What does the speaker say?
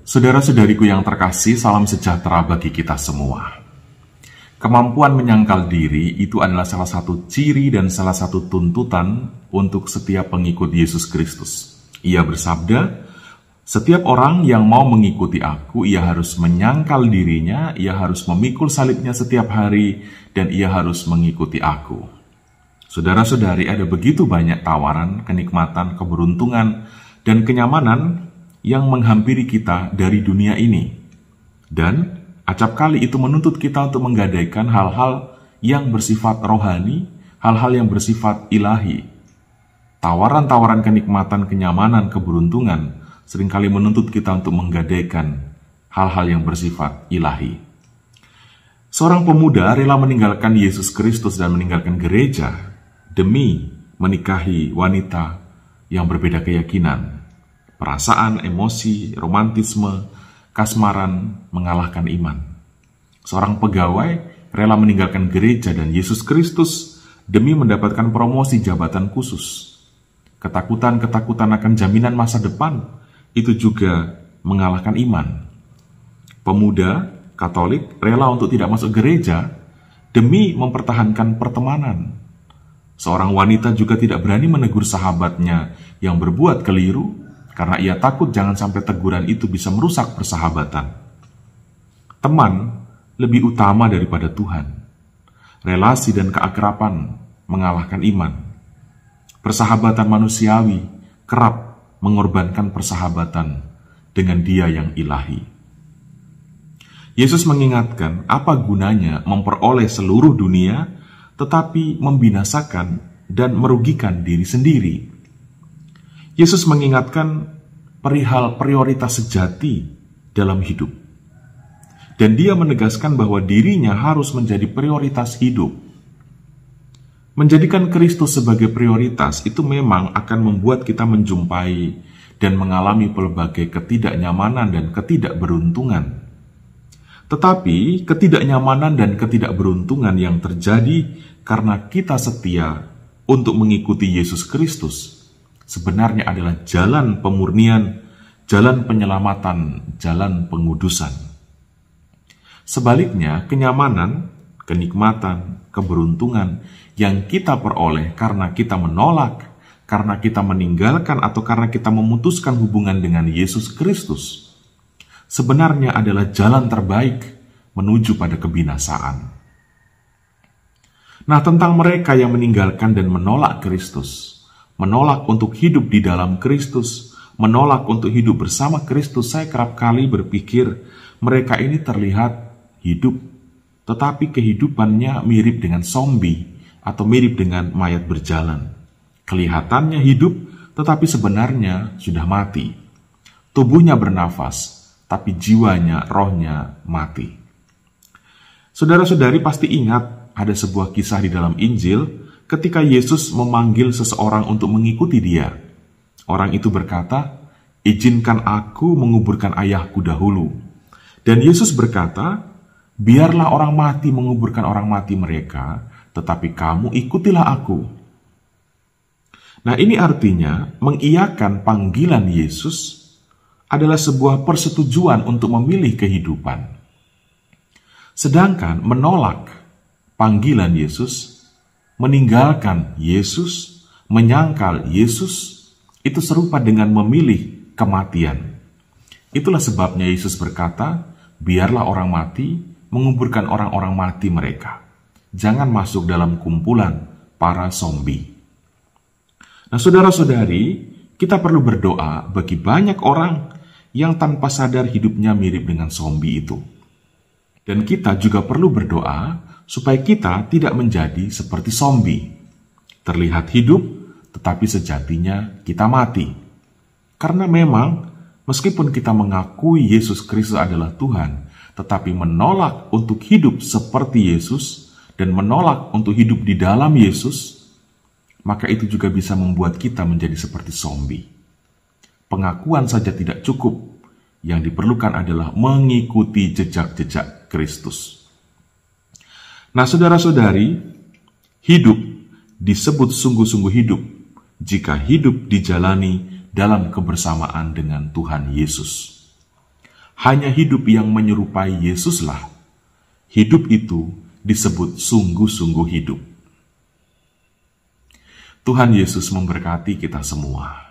Saudara-saudariku yang terkasih, salam sejahtera bagi kita semua. Kemampuan menyangkal diri itu adalah salah satu ciri dan salah satu tuntutan untuk setiap pengikut Yesus Kristus. Ia bersabda, setiap orang yang mau mengikuti aku, ia harus menyangkal dirinya, ia harus memikul salibnya setiap hari, dan ia harus mengikuti aku. Saudara-saudari, ada begitu banyak tawaran, kenikmatan, keberuntungan, dan kenyamanan yang menghampiri kita dari dunia ini. Dan acap kali itu menuntut kita untuk menggadaikan hal-hal yang bersifat rohani, hal-hal yang bersifat ilahi. Tawaran-tawaran kenikmatan, kenyamanan, keberuntungan seringkali menuntut kita untuk menggadaikan hal-hal yang bersifat ilahi. Seorang pemuda rela meninggalkan Yesus Kristus dan meninggalkan gereja demi menikahi wanita yang berbeda keyakinan. Perasaan, emosi, romantisme, kasmaran mengalahkan iman. Seorang pegawai rela meninggalkan gereja dan Yesus Kristus demi mendapatkan promosi jabatan khusus. Ketakutan-ketakutan akan jaminan masa depan itu juga mengalahkan iman. Pemuda Katolik rela untuk tidak masuk gereja demi mempertahankan pertemanan. Seorang wanita juga tidak berani menegur sahabatnya yang berbuat keliru karena ia takut jangan sampai teguran itu bisa merusak persahabatan. Teman lebih utama daripada Tuhan. Relasi dan keakraban mengalahkan iman. Persahabatan manusiawi kerap mengorbankan persahabatan dengan Dia yang ilahi. Yesus mengingatkan apa gunanya memperoleh seluruh dunia tetapi membinasakan dan merugikan diri sendiri. Yesus mengingatkan perihal prioritas sejati dalam hidup. Dan Dia menegaskan bahwa dirinya harus menjadi prioritas hidup. Menjadikan Kristus sebagai prioritas itu memang akan membuat kita menjumpai dan mengalami pelbagai ketidaknyamanan dan ketidakberuntungan. Tetapi ketidaknyamanan dan ketidakberuntungan yang terjadi karena kita setia untuk mengikuti Yesus Kristus sebenarnya adalah jalan pemurnian, jalan penyelamatan, jalan pengudusan. Sebaliknya, kenyamanan, kenikmatan, keberuntungan yang kita peroleh karena kita menolak, karena kita meninggalkan atau karena kita memutuskan hubungan dengan Yesus Kristus, sebenarnya adalah jalan terbaik menuju pada kebinasaan. Nah, tentang mereka yang meninggalkan dan menolak Kristus, menolak untuk hidup di dalam Kristus, menolak untuk hidup bersama Kristus, saya kerap kali berpikir mereka ini terlihat hidup, tetapi kehidupannya mirip dengan zombie atau mirip dengan mayat berjalan. Kelihatannya hidup, tetapi sebenarnya sudah mati. Tubuhnya bernafas, tapi jiwanya, rohnya mati. Saudara-saudari pasti ingat ada sebuah kisah di dalam Injil ketika Yesus memanggil seseorang untuk mengikuti Dia. Orang itu berkata, "Izinkan aku menguburkan ayahku dahulu." Dan Yesus berkata, "Biarlah orang mati menguburkan orang mati mereka, tetapi kamu ikutilah aku." Nah, ini artinya mengiyakan panggilan Yesus adalah sebuah persetujuan untuk memilih kehidupan. Sedangkan menolak panggilan Yesus, meninggalkan Yesus, menyangkal Yesus, itu serupa dengan memilih kematian. Itulah sebabnya Yesus berkata, biarlah orang mati menguburkan orang-orang mati mereka. Jangan masuk dalam kumpulan para zombie. Nah, saudara-saudari, kita perlu berdoa bagi banyak orang yang tanpa sadar hidupnya mirip dengan zombie itu. Dan kita juga perlu berdoa supaya kita tidak menjadi seperti zombie. Terlihat hidup, tetapi sejatinya kita mati. Karena memang, meskipun kita mengakui Yesus Kristus adalah Tuhan, tetapi menolak untuk hidup seperti Yesus, dan menolak untuk hidup di dalam Yesus, maka itu juga bisa membuat kita menjadi seperti zombie. Pengakuan saja tidak cukup. Yang diperlukan adalah mengikuti jejak-jejak Kristus. Nah, saudara-saudari, hidup disebut sungguh-sungguh hidup jika hidup dijalani dalam kebersamaan dengan Tuhan Yesus. Hanya hidup yang menyerupai Yesuslah. Hidup itu disebut sungguh-sungguh hidup. Tuhan Yesus memberkati kita semua.